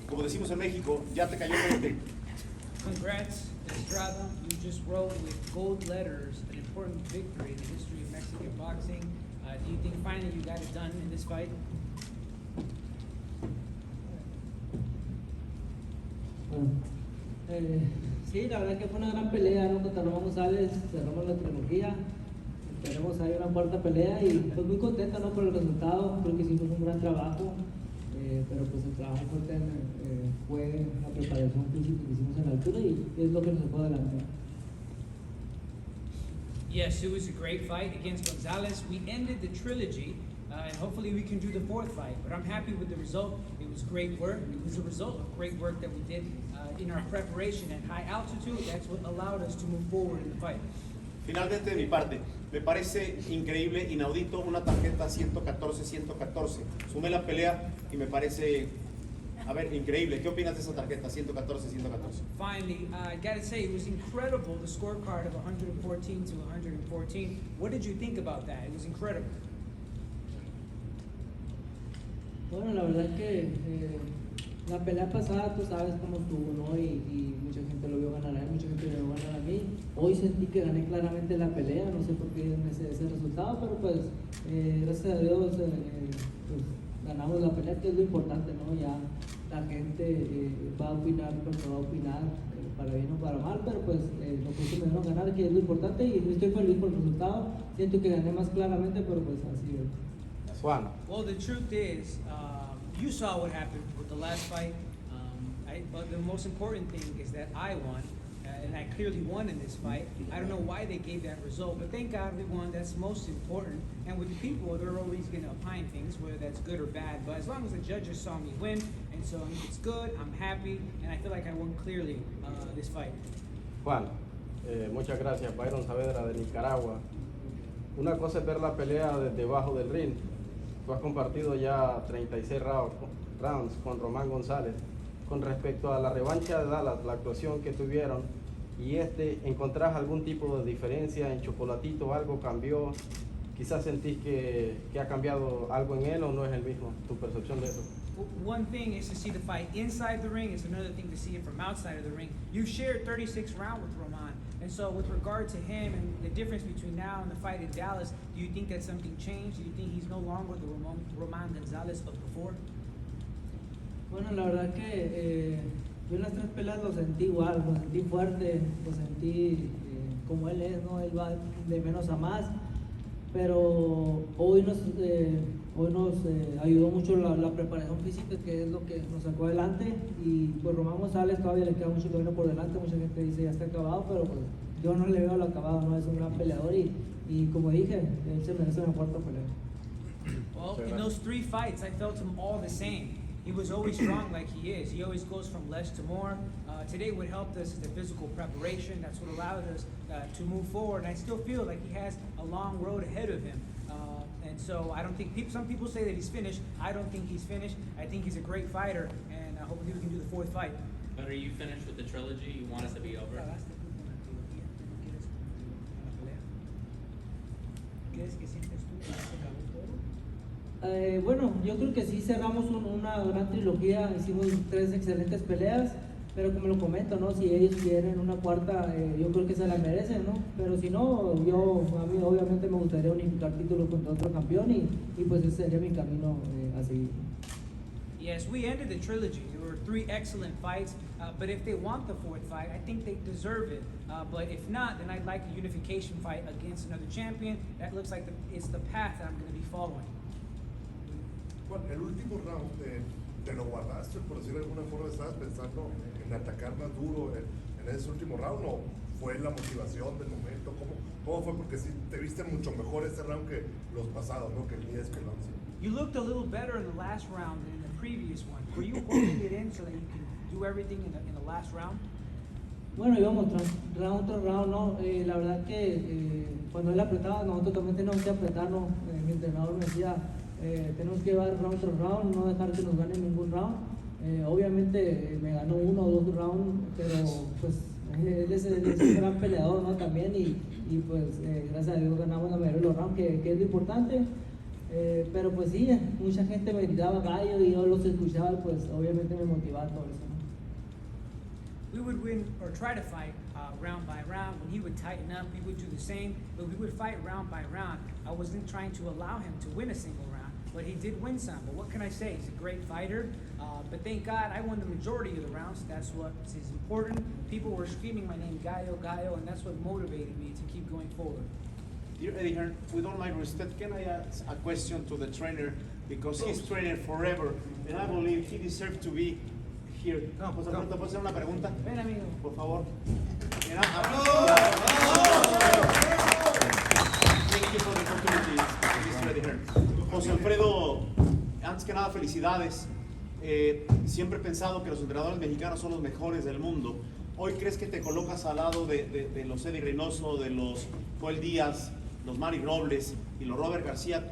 Como decimos en México, ya te cayó 20. Congrats, Estrada. You just wrote with gold letters an important victory in the history of Mexican boxing. Do you think finally you got it done in this fight? Sí, la verdad que fue una gran pelea, ¿no? Contra Juan González, cerramos la trilogía, tenemos ahí una cuarta pelea y pues muy contento, ¿no? Por el resultado, creo que hicimos un gran trabajo, pero pues el trabajo fuerte fue la preparación física que hicimos en la altura y es lo que nos sacó adelante. Yes, it was a great fight against Gonzalez. We ended the trilogy, and hopefully we can do the fourth fight. But I'm happy with the result. It was great work. It was a result of great work that we did in our preparation at high altitude. That's what allowed us to move forward in the fight. Finalmente, de mi parte, me parece increíble, inaudito, una tarjeta 114-114. Sumé la pelea y me parece, increíble. ¿Qué opinas de esa tarjeta 114-114? Finally, I gotta say, it was incredible, the scorecard of 114 to 114. What did you think about that? It was incredible. Bueno, la verdad que la pelea pasada, tú sabes cómo estuvo, ¿no? Y mucha gente lo vio ganar a él, mucha gente lo vio ganar a mí. Hoy sentí que gané claramente la pelea, no sé por qué dieron ese resultado, pero pues gracias a Dios pues, ganamos la pelea, que es lo importante, ¿no? Ya la gente va a opinar, pues va a opinar para bien o para mal, pero pues lo que se me dieron ganar, que es lo importante, y estoy feliz por el resultado. Siento que gané más claramente, pero pues así es. Juan. Well, the truth is, you saw what happened with the last fight, but the most important thing is that I won, and I clearly won in this fight. I don't know why they gave that result, but thank God we won. That's most important. And with the people, they're always going to opine things, whether that's good or bad. But as long as the judges saw me win, and so if it's good, I'm happy, and I feel like I won clearly this fight. Juan, muchas gracias. Byron Saavedra de Nicaragua. Una cosa es ver la pelea desde debajo del ring. Tú has compartido ya 36 rounds con Román González. Con respecto a la revancha de Dallas, la actuación que tuvieron, y ¿encontrás algún tipo de diferencia en Chocolatito? ¿Algo cambió? ¿Quizás sentís que ha cambiado algo en él o no es el mismo? ¿Tu percepción de eso? One thing is to see the fight inside the ring, it's another thing to see it from outside of the ring. You shared 36 rounds with Roman, and so with regard to him and the difference between now and the fight in Dallas, do you think that something changed? Do you think he's no longer the Roman Gonzalez of before? Bueno, la verdad que yo en las tres peleas lo sentí igual, lo sentí fuerte, lo sentí como él es, ¿no? Él va de menos a más, pero hoy nos ayudó mucho la preparación física, que es lo que nos sacó adelante, y pues Román González todavía le queda mucho camino por delante. Mucha gente dice ya está acabado, pero pues yo no le veo lo acabado, ¿no? Es un gran peleador y como dije, él se merece una cuarta pelea. Well, in those three fights, I felt him all the same. He was always strong like he is. He always goes from less to more. Today what helped us is the physical preparation. That's what allowed us to move forward. And I still feel like he has a long road ahead of him. And so I don't think, some people say that he's finished. I don't think he's finished. I think he's a great fighter, and hopefully we can do the fourth fight. But are you finished with the trilogy? You want us to be over? Bueno, yo creo que sí cerramos una gran trilogía, hicimos 3 excelentes peleas, pero como lo comento, ¿no? Si ellos quieren una cuarta, yo creo que se la merecen, ¿no? Pero si no, a mí obviamente me gustaría unificar títulos contra otro campeón y pues ese sería mi camino a seguir. Yes, we ended the trilogy. There were 3 excellent fights, but if they want the fourth fight, I think they deserve it. But if not, then I'd like a unification fight against another champion. That looks like it's the path that I'm going to be following. Bueno, el último round te lo guardaste, por decirlo de alguna forma. ¿Estabas pensando en atacar más duro en ese último round o fue la motivación del momento? ¿Cómo fue? Porque sí, te viste mucho mejor ese round que los pasados, ¿no? Que el 10, que el 11. You looked a little better in the last round than in the previous one. Were you holding it in so that you can do everything in the last round? Bueno, íbamos round tras round, ¿no? La verdad que cuando él apretaba, nosotros también teníamos que apretarnos. Mi entrenador me decía, tenemos que llevar round tras round, no dejar que nos gane ningún round. Obviamente me ganó 1 o 2 rounds, pero pues él es un gran peleador, ¿no? También, y pues gracias a Dios ganamos la mayoría de los rounds, que es lo importante. Pero pues sí, mucha gente me gritaba gallo y yo los escuchaba, pues obviamente me motivaba todo eso, ¿no? We would win or try to fight round by round. When he would tighten up, we would do the same, but we would fight round by round. I wasn't trying to allow him to win a single round, but he did win some. But what can I say? He's a great fighter, but thank God I won the majority of the rounds. That's what is important. People were screaming my name, Gallo, Gallo, and that's what motivated me to keep going forward. Dear Eddie Hearn, with all my respect, can I ask a question to the trainer? Because he's trained forever, and I believe he deserves to be here. José Alfredo, ¿te puedo hacer una pregunta? Ven, amigo. Por favor. Thank you for the opportunity, Mr. Eddie Hearn. José Alfredo, antes que nada, felicidades. Siempre he pensado que los entrenadores mexicanos son los mejores del mundo. Hoy crees que te colocas al lado de los Eddie Reynoso, de los Joel Díaz, los Manny Robles y los Robert García.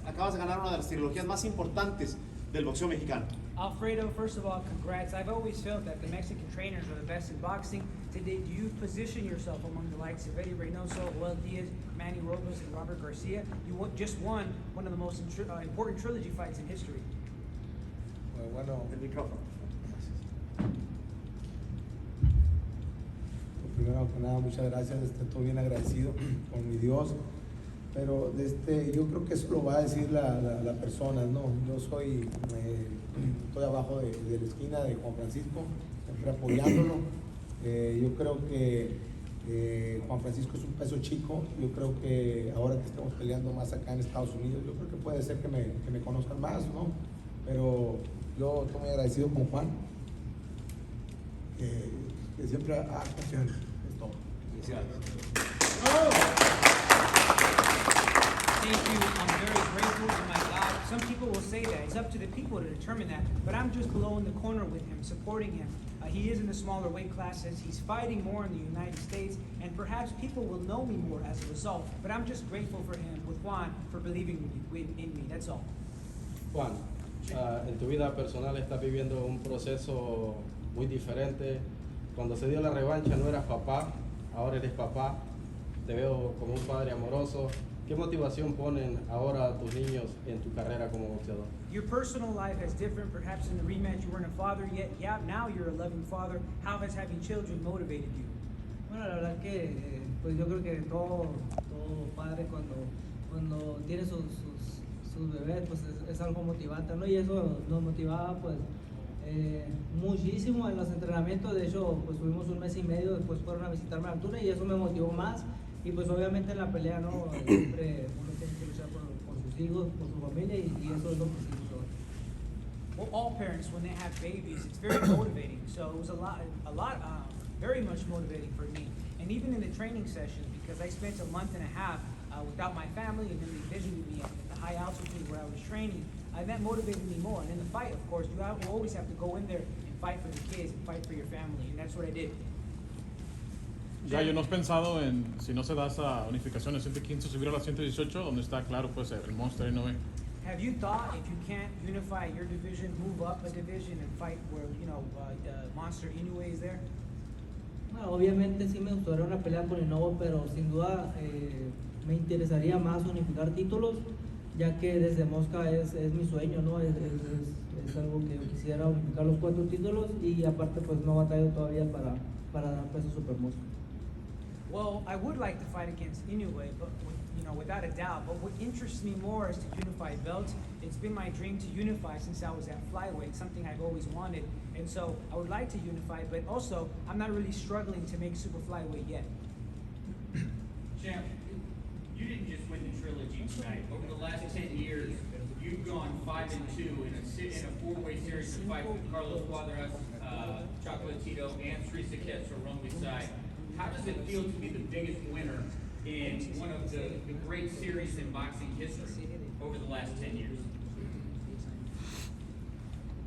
Acabas de ganar una de las trilogías más importantes del boxeo mexicano. Alfredo, first of all, congrats. I've always felt that the Mexican trainers are the best in boxing. Today, do you position yourself among the likes of Eddie Reynoso, Joel Diaz, Manny Robles, and Robert Garcia? You just won one of the most important trilogy fights in history. Bueno, El micrófono. primero que nada, muchas gracias, estoy bien agradecido con mi Dios, pero yo creo que eso lo va a decir la persona, ¿no? Yo estoy abajo de la esquina de Juan Francisco, siempre apoyándolo. Yo creo que Juan Francisco es un peso chico. Yo creo que ahora que estamos peleando más acá en Estados Unidos, yo creo que puede ser que me conozcan más, ¿no? Pero yo estoy muy agradecido con Juan, que siempre ha confiado. Thank you. I'm very grateful to my God. Some people will say that. It's up to the people to determine that. But I'm just below in the corner with him, supporting him. He is in the smaller weight classes. He's fighting more in the United States. And perhaps people will know me more as a result. But I'm just grateful for him, with Juan, for believing in me. That's all. Juan, en tu vida personal estás viviendo un proceso muy diferente. Cuando se dio la revancha no eras papá, ahora eres papá. Te veo como un padre amoroso. ¿Qué motivación ponen ahora tus niños en tu carrera como boxeador? Your personal life is different. Perhaps in the rematch you weren't a father yet. Yeah, now you're a loving father. How has having children motivated you? Bueno, la verdad que pues yo creo que todo padre cuando tiene sus bebés pues es algo motivante, ¿no? Y eso nos motivaba pues muchísimo en los entrenamientos. De hecho pues tuvimos un mes y medio, después fueron a visitarme a altura y eso me motivó más. Y pues obviamente en la pelea, ¿no? Siempre uno tiene que luchar por sus hijos, por su familia y eso es lo que siento. Well, all parents, when they have babies, it's very motivating. So it was very much motivating for me. And even in the training sessions, because I spent a month and a half without my family, and then they visited me at the high altitude where I was training, that motivated me more. And in the fight, of course, you always have to go in there and fight for the kids and fight for your family, and that's what I did. Gallo, ¿no has pensado en, si no se da esa unificación en 115, subir a la 118, donde está claro pues el monster y no ve? Have you thought if you can't unify your division, move up a division and fight where, Monster Inoue is there? Bueno, obviamente sí me gustaría una pelea con Inoue, pero sin duda me interesaría más unificar títulos, ya que desde Mosca es mi sueño, ¿no? Es algo que yo quisiera unificar los 4 títulos y aparte pues no batallo todavía para dar peso super Mosca. Well, I would like to fight against Inoue, but without a doubt. But what interests me more is to unify belts. It's been my dream to unify since I was at flyweight, something I've always wanted. And so I would like to unify, but also I'm not really struggling to make super flyweight yet. Champ, you didn't just win the trilogy tonight. Over the last 10 years, you've gone 5-2 in a 4-way series of fights with Carlos Cuadras, Chocolatito, and Teresa Ketzer on the side. How does it feel to be the biggest winner in one of the great series in boxing history over the last 10 years?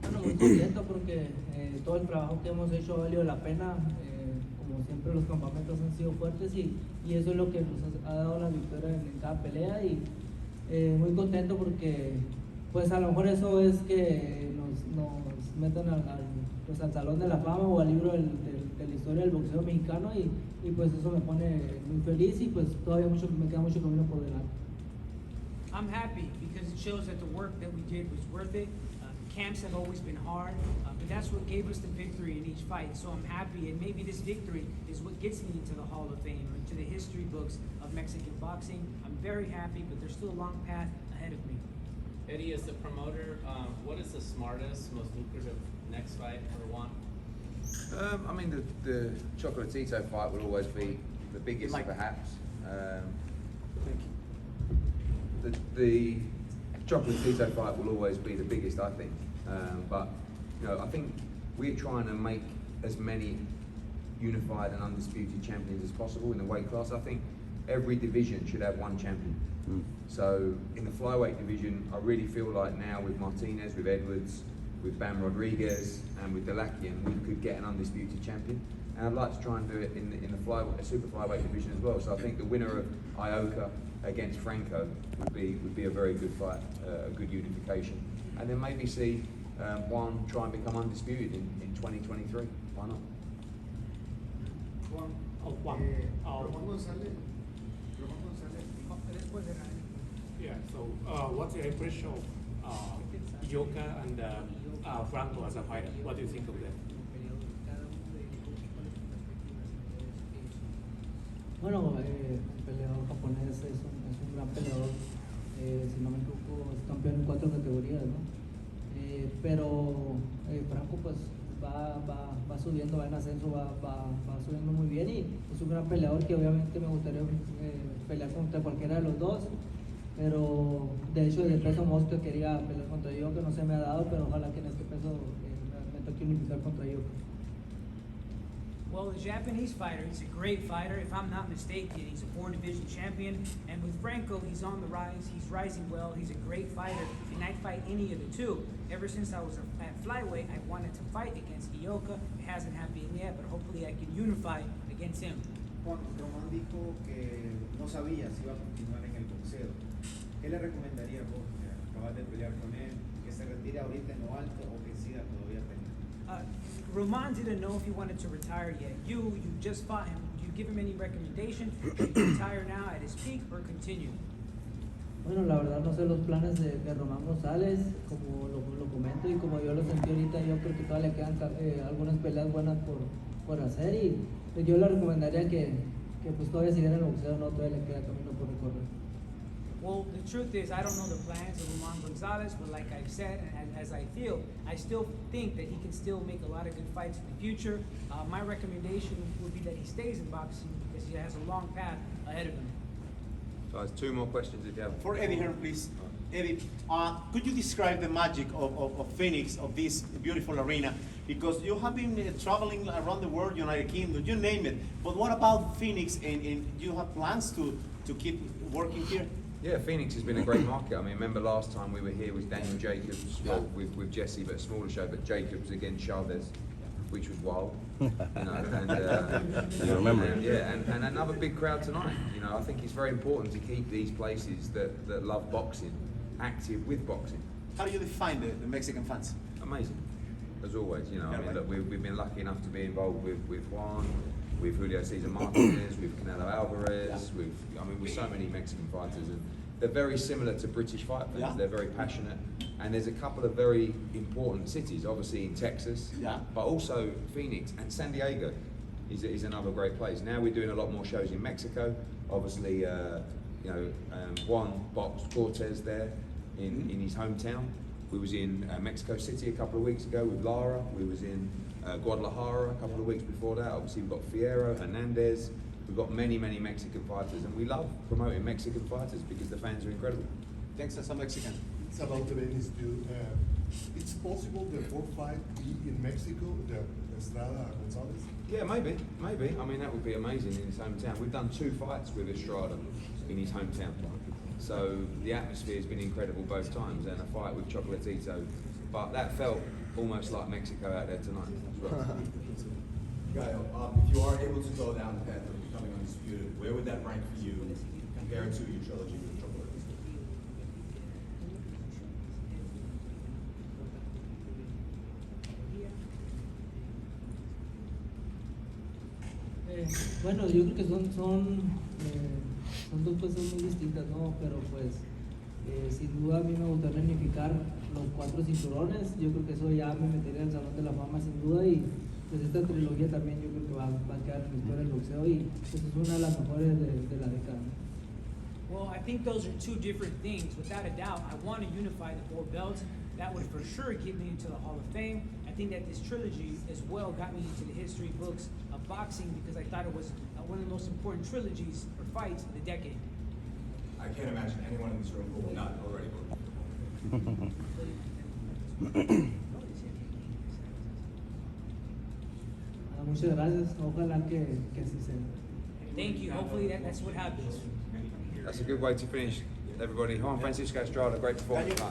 Bueno, muy contento porque todo el trabajo que hemos hecho ha valido la pena. Como siempre los campamentos han sido fuertes y eso es lo que nos ha dado la victoria en cada pelea y muy contento porque pues a lo mejor eso es que nos metan al Salón de la Fama o al libro de la historia del boxeo mexicano y pues eso me pone muy feliz y pues todavía me queda mucho camino por delante. I'm happy because it shows that the work that we did was worth it. Camps have always been hard, but that's what gave us the victory in each fight. So I'm happy, and maybe this victory is what gets me into the Hall of Fame, into the history books of Mexican boxing. I'm very happy, but there's still a long path ahead of me. Eddie, as the promoter, what is the smartest, most lucrative next fight for Juan? I mean, the Chocolatito fight will always be the biggest, perhaps. The Chocolatito fight will always be the biggest, I think. But you know, I think we're trying to make as many unified and undisputed champions as possible in the weight class. I think every division should have one champion. So in the flyweight division, I really feel like now with Martinez, with Edwards, with Bam Rodriguez, and with Delakian, we could get an undisputed champion. And I'd like to try and do it in the super flyweight division as well. So I think the winner of Ioka against Franco would be a very good fight, a good unification. And then maybe see Juan try and become undisputed in 2023. Why not? Juan. Juan. Juan Gonzalez. Yeah, so what's your impression of Ioka and Franco as a fighter? What do you think of them? Bueno, el peleador japonés es un gran peleador, si no me equivoco es campeón en 4 categorías, ¿no? Pero Franco pues va subiendo, va en ascenso, va subiendo muy bien y es un gran peleador que obviamente me gustaría pelear contra cualquiera de los dos, pero de hecho de peso mosca quería pelear contra Ioka, no se me ha dado, pero ojalá que en este peso me toque unificar contra Ioka. Well, the Japanese fighter, he's a great fighter. If I'm not mistaken, he's a 4-division champion. And with Franco, he's on the rise. He's rising well. He's a great fighter. And I'd fight any of the two. Ever since I was at flyweight, I wanted to fight against Ioka. It hasn't happened yet, but hopefully I can unify against him. Juan, Román dijo que no sabía si iba a continuar en el boxeo. ¿Qué le recomendaría vos, que acabas de pelear con él, que se retire ahorita en lo alto o que siga todavía peleando? Roman didn't know if he wanted to retire yet. You just fought him. Would you give him any recommendation? Should he retire now at his peak or continue? Bueno, la verdad no sé los planes de Román González, como lo comento y como yo lo sentí ahorita, yo creo que todavía le quedan algunas peleas buenas por hacer y pues yo le recomendaría que pues todavía siguiera en el boxeo, no, todavía le queda camino por recorrer. Well, the truth is, I don't know the plans of Juan Gonzalez, but like I've said, and as I feel, I still think that he can still make a lot of good fights in the future. My recommendation would be that he stays in boxing because he has a long path ahead of him. So there's 2 more questions if you have. For Eddie here, please. Eddie, could you describe the magic of Phoenix, of this beautiful arena? Because you have been traveling around the world, United Kingdom, you name it. But what about Phoenix, and you have plans to keep working here? Yeah, Phoenix has been a great market. I mean, remember last time we were here with Daniel Jacobs, well, with Jesse, but a smaller show, but Jacobs against Chavez, which was wild. You know, and I remember. And another big crowd tonight. You know, I think it's very important to keep these places that love boxing active with boxing. How do you define the Mexican fans? Amazing, as always. You know, I mean, look, we've been lucky enough to be involved with Juan, with Julio Cesar Martinez, with Canelo Alvarez, with so many Mexican fighters, and they're very similar to British fight fans. Yeah. They're very passionate, and there's a couple of very important cities, obviously in Texas, but also Phoenix and San Diego is another great place. Now we're doing a lot more shows in Mexico. Obviously, Juan boxed Cortez there in his hometown. We was in Mexico City a couple of weeks ago with Lara. We was in Guadalajara a couple of weeks before that. Obviously, we've got Fierro, Hernandez. We've got many Mexican fighters, and we love promoting Mexican fighters because the fans are incredible. Thanks to some Mexican. It's about Dennis too. It's possible the 4th fight be in Mexico, the Estrada Gonzalez? Yeah, maybe. I mean, that would be amazing in his hometown. We've done 2 fights with Estrada in his hometown. So the atmosphere has been incredible both times, and a fight with Chocolatito. But that felt almost like Mexico out there tonight as well. Gael, if you are able to go down the path of becoming undisputed, where would that rank for you compared to your trilogy with Chocolatito? Bueno, yo creo que son 2 cosas muy distintas, ¿no? Pero pues Sin duda a mí me gustaría unificar los 4 cinturones, yo creo que eso ya me metería en el Salón de la Fama sin duda, y pues esta trilogía también yo creo que va a quedar en la historia del boxeo, y pues es una de las mejores de la década. Well, I think those are two different things. Without a doubt, I want to unify the 4 belts. That would for sure get me into the Hall of Fame. I think that this trilogy as well got me into the history books of boxing because I thought it was one of the most important trilogies or fights of the decade. I can't imagine anyone in this room who will not already vote. Muchas gracias, ojalá que así sea. Thank you. Hopefully that's what happens. That's a good way to finish, everybody. Juan Francisco Estrada, great performance. Gallo,